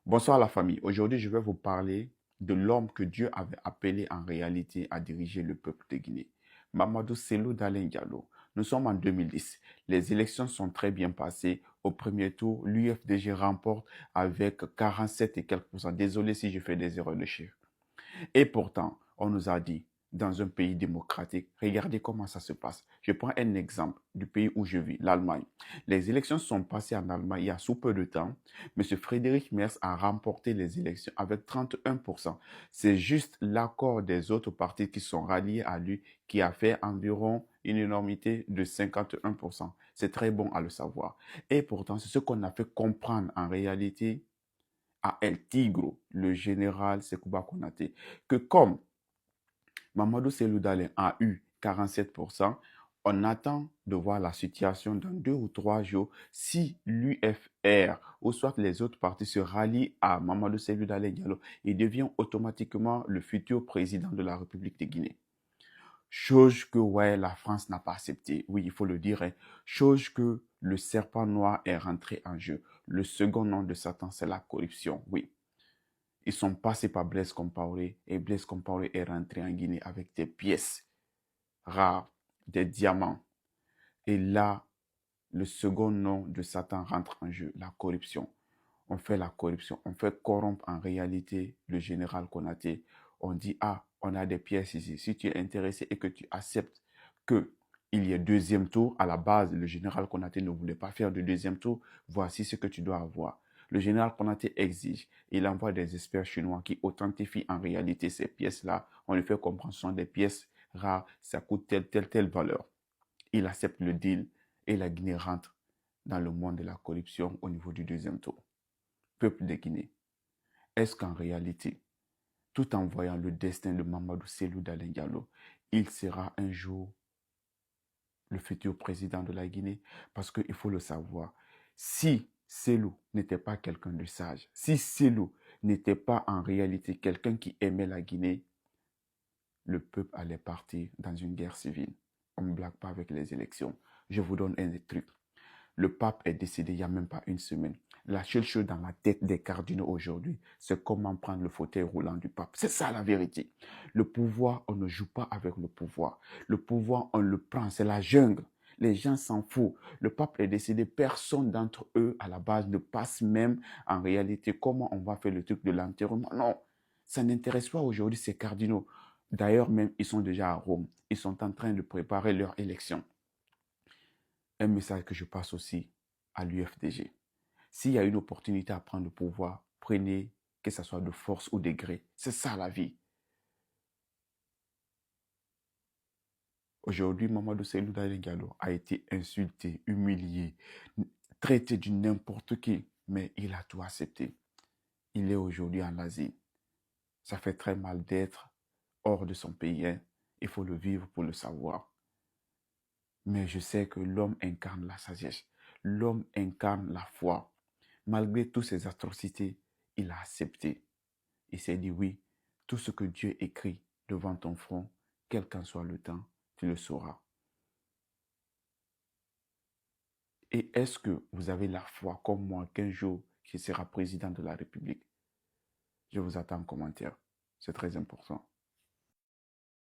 Bonsoir la famille. Aujourd'hui, je vais vous parler de l'homme que Dieu avait appelé en réalité à diriger le peuple de Guinée. Mamadou Cellou Dalein Diallo. Nous sommes en 2010. Les élections sont très bien passées. Au premier tour, l'UFDG remporte avec 47 et quelques pourcents. Désolé si je fais des erreurs de chiffres. Et pourtant, on nous a dit, dans un pays démocratique, regardez comment ça se passe. Je prends un exemple du pays où je vis, l'Allemagne. Les élections sont passées en Allemagne il y a sous peu de temps. Monsieur Friedrich Merz a remporté les élections avec 31%. C'est juste l'accord des autres partis qui sont ralliés à lui qui a fait environ une énormité de 51%. C'est très bon à le savoir. Et pourtant, c'est ce qu'on a fait comprendre en réalité à El Tigre, le général Sekouba Konaté, que comme Mamadou Selou Dalein a eu 47%, on attend de voir la situation dans 2 ou 3 jours si l'UFR ou soit les autres partis se rallient à Mamadou Selou Dalein Diallo et devient automatiquement le futur président de la République de Guinée. Chose que ouais, la France n'a pas accepté. Oui, il faut le dire. Hein. Chose que le serpent noir est rentré en jeu. Le second nom de Satan, c'est la corruption. Oui. Ils sont passés par Blaise Compaoré et Blaise Compaoré est rentré en Guinée avec des pièces rares, des diamants. Et là, le second nom de Satan rentre en jeu, la corruption. On fait la corruption, on fait corrompre en réalité le général Konaté. On dit, ah, on a des pièces ici. Si tu es intéressé et que tu acceptes que il y ait deuxième tour, à la base, le général Konaté ne voulait pas faire de deuxième tour. Voici ce que tu dois avoir. Le général Konaté exige. Il envoie des experts chinois qui authentifient en réalité ces pièces-là. On lui fait comprendre que ce sont des pièces rares, ça coûte telle valeur. Il accepte le deal et la Guinée rentre dans le monde de la corruption au niveau du deuxième tour. Peuple de Guinée, est-ce qu'en réalité, tout en voyant le destin de Mamadou Cellou Dalein Diallo, il sera un jour le futur président de la Guinée? Parce qu'il faut le savoir, si Cellou n'était pas quelqu'un de sage, si Cellou n'était pas en réalité quelqu'un qui aimait la Guinée, le peuple allait partir dans une guerre civile. On ne blague pas avec les élections. Je vous donne un truc. Le pape est décédé il n'y a même pas une semaine. La seule chose dans la tête des cardinaux aujourd'hui, c'est comment prendre le fauteuil roulant du pape. C'est ça la vérité. Le pouvoir, on ne joue pas avec le pouvoir. Le pouvoir, on le prend. C'est la jungle. Les gens s'en foutent. Le pape est décédé. Personne d'entre eux, à la base, ne passe même en réalité comment on va faire le truc de l'enterrement. Non, ça n'intéresse pas aujourd'hui ces cardinaux. D'ailleurs, même, ils sont déjà à Rome. Ils sont en train de préparer leur élection. Un message que je passe aussi à l'UFDG. S'il y a une opportunité à prendre le pouvoir, prenez, que ce soit de force ou de gré. C'est ça la vie. Aujourd'hui, Mamadou Cellou Dalein Diallo a été insulté, humilié, traité du n'importe qui, mais il a tout accepté. Il est aujourd'hui en Asie. Ça fait très mal d'être hors de son pays. Hein. Il faut le vivre pour le savoir. Mais je sais que l'homme incarne la sagesse. L'homme incarne la foi. Malgré toutes ces atrocités, il a accepté. Il s'est dit oui, tout ce que Dieu écrit devant ton front, quel qu'en soit le temps, tu le sauras. Et est-ce que vous avez la foi comme moi qu'un jour, je serai président de la République? Je vous attends en commentaire. C'est très important.